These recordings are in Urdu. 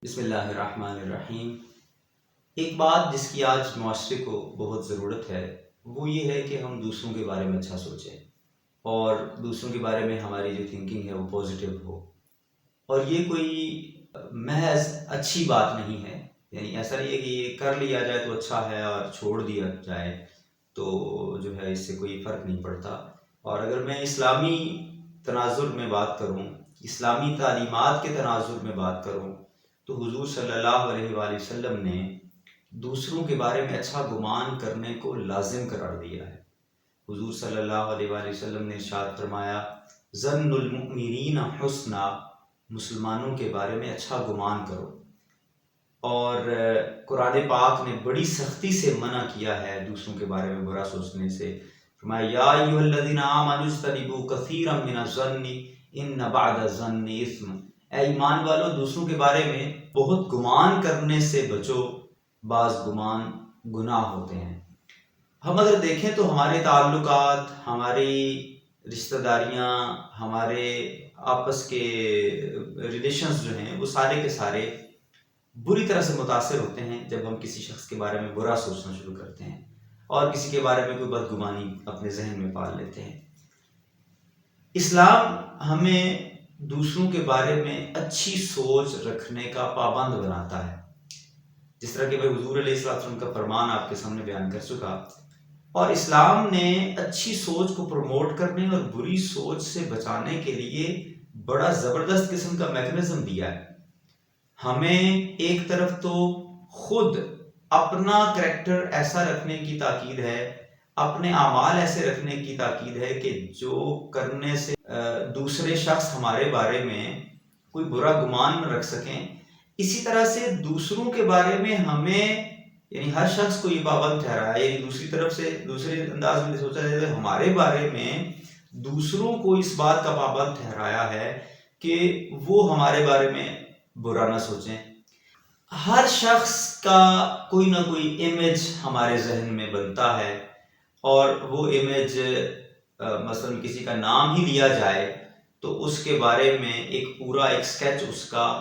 بسم اللہ الرحمن الرحیم۔ ایک بات جس کی آج معاشرے کو بہت ضرورت ہے وہ یہ ہے کہ ہم دوسروں کے بارے میں اچھا سوچیں اور دوسروں کے بارے میں ہماری جو تھنکنگ ہے وہ پازیٹیو ہو، اور یہ کوئی محض اچھی بات نہیں ہے، یعنی ایسا نہیں ہے کہ یہ کر لیا جائے تو اچھا ہے اور چھوڑ دیا جائے تو جو ہے اس سے کوئی فرق نہیں پڑتا۔ اور اگر میں اسلامی تناظر میں بات کروں، اسلامی تعلیمات کے تناظر میں بات کروں، تو حضور صلی اللہ علیہ وآلہ وسلم نے دوسروں کے بارے میں اچھا گمان کرنے کو لازم قرار دیا ہے۔ حضور صلی اللہ علیہ وآلہ وسلم نے ارشاد فرمایا، ظن المؤمنین حسنا، مسلمانوں کے بارے میں اچھا گمان کرو۔ اور قرآن پاک نے بڑی سختی سے منع کیا ہے دوسروں کے بارے میں برا سوچنے سے۔ فرمایا، یا ایھا الذین آمنوا اجتنبوا کثیرا من الظن ان بعض الظن اثم، اے ایمان والو دوسروں کے بارے میں بہت گمان کرنے سے بچو، بعض گمان گناہ ہوتے ہیں۔ ہم اگر دیکھیں تو ہمارے تعلقات، ہماری رشتہ داریاں، ہمارے آپس کے ریلیشنز جو ہیں وہ سارے کے سارے بری طرح سے متاثر ہوتے ہیں جب ہم کسی شخص کے بارے میں برا سوچنا شروع کرتے ہیں اور کسی کے بارے میں کوئی بدگمانی اپنے ذہن میں پال لیتے ہیں۔ اسلام ہمیں دوسروں کے بارے میں اچھی سوچ رکھنے کا پابند بناتا ہے، جس طرح کہ میں حضور علیہ السلام کا فرمان آپ کے سامنے بیان کر چکا، اور اسلام نے اچھی سوچ کو پروموٹ کرنے اور بری سوچ سے بچانے کے لیے بڑا زبردست قسم کا میکنزم دیا ہے۔ ہمیں ایک طرف تو خود اپنا کریکٹر ایسا رکھنے کی تاکید ہے، اپنے اعمال ایسے رکھنے کی تاکید ہے کہ جو کرنے سے دوسرے شخص ہمارے بارے میں کوئی برا گمان نہ رکھ سکیں۔ اسی طرح سے دوسروں کے بارے میں ہمیں، یعنی ہر شخص کو یہ پابند ٹھہرایا، یعنی دوسری طرف سے دوسرے انداز میں سوچا جائے تو ہمارے بارے میں دوسروں کو اس بات کا پابند ٹھہرایا ہے کہ وہ ہمارے بارے میں برا نہ سوچیں۔ ہر شخص کا کوئی نہ کوئی امیج ہمارے ذہن میں بنتا ہے، اور وہ امیج مثلا کسی کا نام ہی لیا جائے تو اس کے بارے میں ایک پورا ایک سکیچ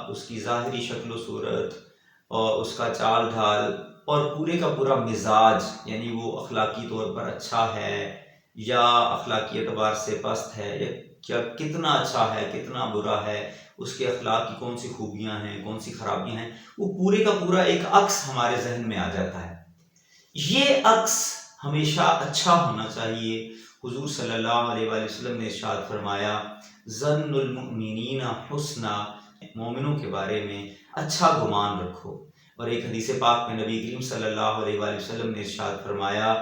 اس کی ظاہری شکل و صورت اور اس کا چال ڈھال اور پورے کا پورا مزاج، یعنی وہ اخلاقی طور پر اچھا ہے یا اخلاقی اعتبار سے پست ہے، یا کیا کتنا اچھا ہے کتنا برا ہے، اس کے اخلاق کی کون سی خوبیاں ہیں کون سی خرابیاں ہیں، وہ پورے کا پورا ایک عکس ہمارے ذہن میں آ جاتا ہے۔ یہ عکس ہمیشہ اچھا ہونا چاہیے۔ حضور صلی اللہ علیہ وآلہ وسلم نے ارشاد فرمایا، ظن المؤمنین حسنا، مومنوں کے بارے میں اچھا گمان رکھو۔ اور ایک حدیث پاک میں نبی کریم صلی اللہ علیہ وآلہ وسلم نے ارشاد فرمایا،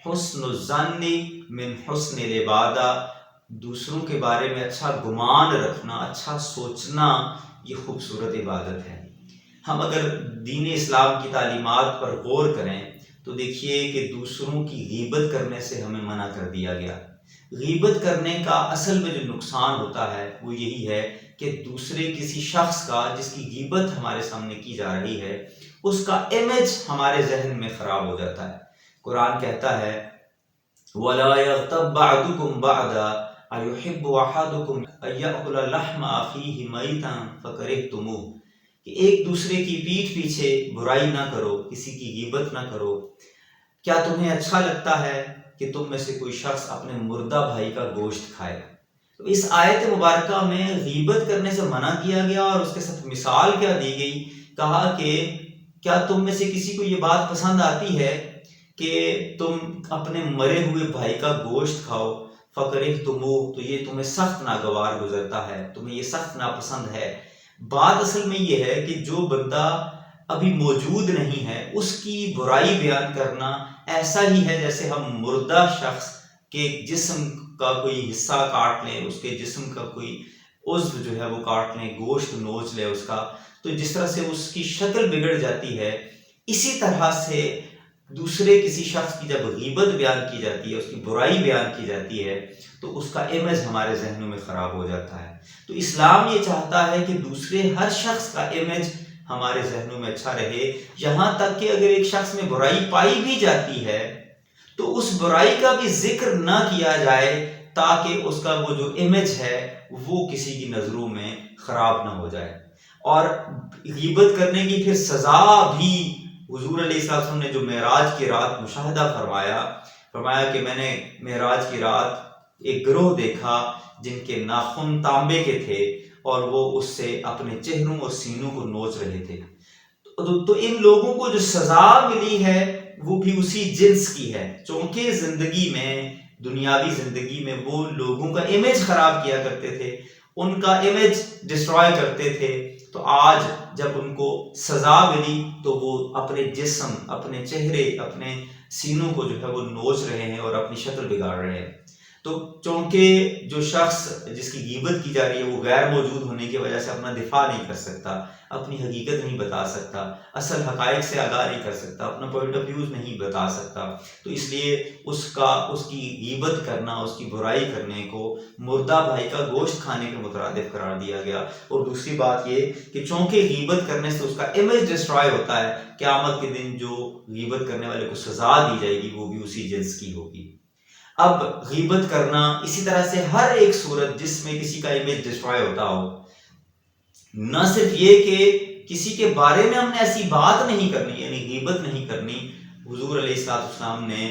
حسن الظن من حسن العبادہ، دوسروں کے بارے میں اچھا گمان رکھنا، اچھا سوچنا، یہ خوبصورت عبادت ہے۔ ہم اگر دین اسلام کی تعلیمات پر غور کریں تو دیکھیے کہ دوسروں کی غیبت کرنے سے ہمیں منع کر دیا گیا۔ غیبت کرنے کا اصل میں جو نقصان ہوتا ہے وہ یہی ہے کہ دوسرے کسی شخص کا جس کی غیبت ہمارے سامنے کی جا رہی ہے اس کا امیج ہمارے ذہن میں خراب ہو جاتا ہے۔ قرآن کہتا ہے، وَلَا يَغْتَبْ بَعْضُكُمْ بَعْضًا أَيُحِبُّ أَحَدُكُمْ أَن يَأْكُلَ لَحْمَ أَخِيهِ مَيْتًا فَكَرِهْتُمُوهُ، کہ ایک دوسرے کی پیٹھ پیچھے برائی نہ کرو، کسی کی غیبت نہ کرو۔ کیا تمہیں اچھا لگتا ہے کہ تم میں سے کوئی شخص اپنے مردہ بھائی کا گوشت کھائے؟ تو اس آیت مبارکہ میں غیبت کرنے سے منع کیا گیا، اور اس کے ساتھ مثال کیا دی گئی، کہا کہ کیا تم میں سے کسی کو یہ بات پسند آتی ہے کہ تم اپنے مرے ہوئے بھائی کا گوشت کھاؤ؟ فَكَرِهْتُمُوهُ، تو یہ تمہیں سخت ناگوار گزرتا ہے، تمہیں یہ سخت ناپسند ہے۔ بات اصل میں یہ ہے کہ جو بندہ ابھی موجود نہیں ہے اس کی برائی بیان کرنا ایسا ہی ہے جیسے ہم مردہ شخص کے جسم کا کوئی حصہ کاٹ لیں، اس کے جسم کا کوئی عضو جو ہے وہ کاٹ لیں، گوشت نوچ لیں اس کا، تو جس طرح سے اس کی شکل بگڑ جاتی ہے، اسی طرح سے دوسرے کسی شخص کی جب غیبت بیان کی جاتی ہے، اس کی برائی بیان کی جاتی ہے، تو اس کا امیج ہمارے ذہنوں میں خراب ہو جاتا ہے۔ تو اسلام یہ چاہتا ہے کہ دوسرے ہر شخص کا امیج ہمارے ذہنوں میں اچھا رہے، یہاں تک کہ اگر ایک شخص میں برائی پائی بھی جاتی ہے تو اس برائی کا بھی ذکر نہ کیا جائے، تاکہ اس کا وہ جو امیج ہے وہ کسی کی نظروں میں خراب نہ ہو جائے۔ اور غیبت کرنے کی پھر سزا بھی حضور علیہ السلام نے جو معراج کی رات مشاہدہ فرمایا کہ میں نے معراج کی رات ایک گروہ دیکھا جن کے ناخن تانبے کے تھے اور وہ اس سے اپنے چہروں اور سینوں کو نوچ رہے تھے. تو ان لوگوں کو جو سزا ملی ہے وہ بھی اسی جنس کی ہے، چونکہ زندگی میں، دنیاوی زندگی میں وہ لوگوں کا امیج خراب کیا کرتے تھے، ان کا امیج ڈسٹرائے کرتے تھے، تو آج جب ان کو سزا ملی تو وہ اپنے جسم، اپنے چہرے، اپنے سینوں کو جو ہے وہ نوچ رہے ہیں اور اپنی شکل بگاڑ رہے ہیں. تو چونکہ جو شخص جس کی غیبت کی جا رہی ہے وہ غیر موجود ہونے کی وجہ سے اپنا دفاع نہیں کر سکتا، اپنی حقیقت نہیں بتا سکتا، اصل حقائق سے آگاہ نہیں کر سکتا، اپنا پوائنٹ آف ویوز نہیں بتا سکتا، تو اس لیے اس کی غیبت کرنا، اس کی برائی کرنے کو مردہ بھائی کا گوشت کھانے کے مترادف قرار دیا گیا. اور دوسری بات یہ کہ چونکہ غیبت کرنے سے اس کا امیج ڈسٹرائے ہوتا ہے، قیامت کے دن جو غیبت کرنے والے کو سزا دی جائے گی وہ بھی اسی جنس کی ہوگی. اب غیبت کرنا اسی طرح سے ہر ایک صورت جس میں کسی کا امیج ڈسٹرائے ہوتا ہو، نہ صرف یہ کہ کسی کے بارے میں ہم نے ایسی بات نہیں کرنی، یعنی غیبت نہیں کرنی. حضور علیہ السلام نے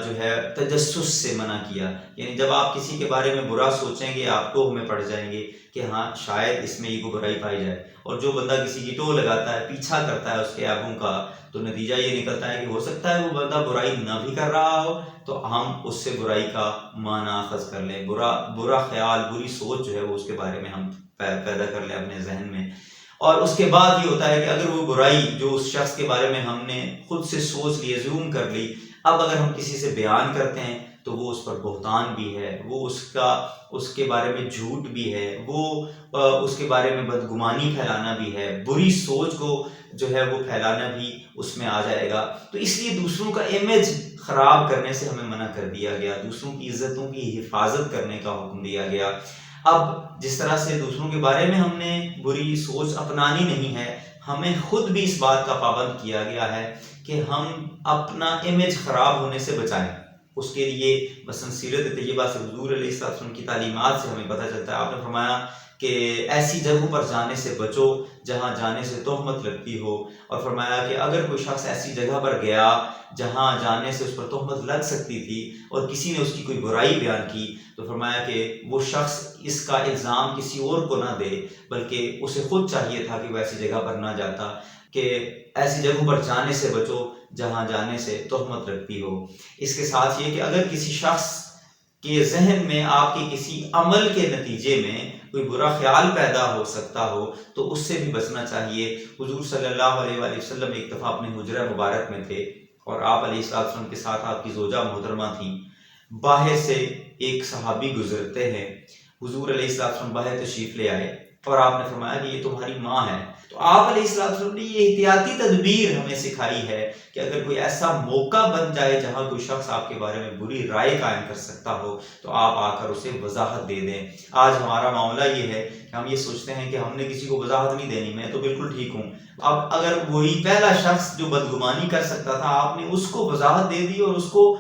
جو ہے تجسس سے منع کیا، یعنی جب آپ کسی کے بارے میں برا سوچیں گے آپ ٹوہ میں پڑ جائیں گے کہ ہاں شاید اس میں یہ کوئی برائی پائی جائے. اور جو بندہ کسی کی ٹوہ لگاتا ہے، پیچھا کرتا ہے اس کے عیبوں کا، تو نتیجہ یہ نکلتا ہے کہ ہو سکتا ہے وہ بندہ برائی نہ بھی کر رہا ہو تو ہم اس سے برائی کا معنی اخذ کر لیں، برا خیال، بری سوچ جو ہے وہ اس کے بارے میں ہم پیدا کر لیں اپنے ذہن میں. اور اس کے بعد یہ ہوتا ہے کہ اگر وہ برائی جو اس شخص کے بارے میں ہم نے خود سے سوچ لی، زوم کر لی، اب اگر ہم کسی سے بیان کرتے ہیں تو وہ اس پر بہتان بھی ہے، وہ اس کے بارے میں جھوٹ بھی ہے، وہ اس کے بارے میں بدگمانی پھیلانا بھی ہے، بری سوچ کو جو ہے وہ پھیلانا بھی اس میں آ جائے گا. تو اس لیے دوسروں کا امیج خراب کرنے سے ہمیں منع کر دیا گیا، دوسروں کی عزتوں کی حفاظت کرنے کا حکم دیا گیا. اب جس طرح سے دوسروں کے بارے میں ہم نے بری سوچ اپنانی نہیں ہے، ہمیں خود بھی اس بات کا پابند کیا گیا ہے کہ ہم اپنا امیج خراب ہونے سے بچائیں. اس کے لیے مثلا سیرت طیبہ سے، حضور علیہ السلام کی تعلیمات سے ہمیں پتہ چلتا ہے. آپ نے فرمایا کہ ایسی جگہوں پر جانے سے بچو جہاں جانے سے تہمت لگتی ہو، اور فرمایا کہ اگر کوئی شخص ایسی جگہ پر گیا جہاں جانے سے اس پر تہمت لگ سکتی تھی اور کسی نے اس کی کوئی برائی بیان کی، تو فرمایا کہ وہ شخص اس کا الزام کسی اور کو نہ دے، بلکہ اسے خود چاہیے تھا کہ وہ ایسی جگہ پر نہ جاتا، کہ ایسی جگہوں پر جانے سے بچو جہاں جانے سے تہمت لگتی ہو. اس کے ساتھ یہ کہ اگر کسی شخص کے ذہن میں آپ کے کسی عمل کے نتیجے میں کوئی برا خیال پیدا ہو سکتا ہو تو اس سے بھی بچنا چاہیے. حضور صلی اللہ علیہ وآلہ وسلم ایک دفعہ اپنے حجرہ مبارک میں تھے اور آپ علیہ السلام کے ساتھ آپ کی زوجہ محترمہ تھیں. باہر سے ایک صحابی گزرتے ہیں، حضور علیہ السلام باہر تشریف لے آئے اور آپ نے فرمایا کہ یہ تمہاری ماں ہے. تو آپ علیہ السلام نے یہ احتیاطی تدبیر ہمیں سکھائی ہے کہ اگر کوئی ایسا موقع بن جائے جہاں کوئی شخص آپ کے بارے میں بری رائے قائم کر سکتا ہو تو آپ آ کر اسے وضاحت دے دیں. آج ہمارا معاملہ یہ ہے کہ ہم یہ سوچتے ہیں کہ ہم نے کسی کو وضاحت نہیں دینی، میں تو بالکل ٹھیک ہوں. اب اگر وہی پہلا شخص جو بدگمانی کر سکتا تھا آپ نے اس کو وضاحت دے دی اور اس کو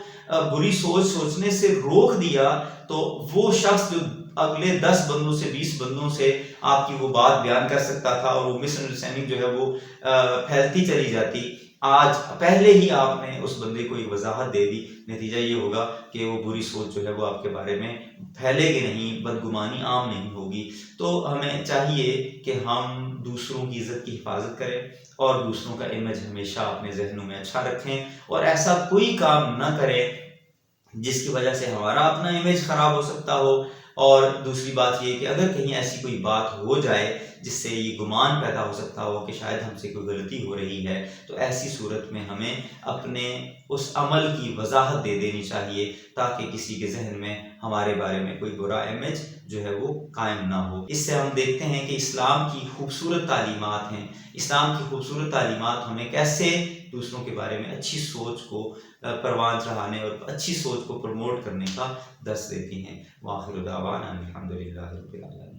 بری سوچنے سے روک دیا، تو وہ شخص جو اگلے 10 بندوں سے 20 بندوں سے آپ کی وہ بات بیان کر سکتا تھا اور وہ مس انڈرسٹینڈنگ جو ہے وہ پھیلتی چلی جاتی، آج پہلے ہی آپ نے اس بندے کو ایک وضاحت دے دی، نتیجہ یہ ہوگا کہ وہ بری سوچ جو ہے وہ آپ کے بارے میں پھیلے گی نہیں، بدگمانی عام نہیں ہوگی. تو ہمیں چاہیے کہ ہم دوسروں کی عزت کی حفاظت کریں اور دوسروں کا امیج ہمیشہ اپنے ذہنوں میں اچھا رکھیں اور ایسا کوئی کام نہ کریں جس کی وجہ سے ہمارا اپنا امیج خراب ہو سکتا ہو. اور دوسری بات یہ کہ اگر کہیں ایسی کوئی بات ہو جائے جس سے یہ گمان پیدا ہو سکتا ہو کہ شاید ہم سے کوئی غلطی ہو رہی ہے، تو ایسی صورت میں ہمیں اپنے اس عمل کی وضاحت دے دینی چاہیے تاکہ کسی کے ذہن میں ہمارے بارے میں کوئی برا امیج جو ہے وہ قائم نہ ہو. اس سے ہم دیکھتے ہیں کہ اسلام کی خوبصورت تعلیمات ہیں. اسلام کی خوبصورت تعلیمات ہمیں کیسے دوسروں کے بارے میں اچھی سوچ کو پروان چڑھانے اور اچھی سوچ کو پروموٹ کرنے کا درس دیتی ہیں. وآخر دعوانا الحمدللہ رب العالمین.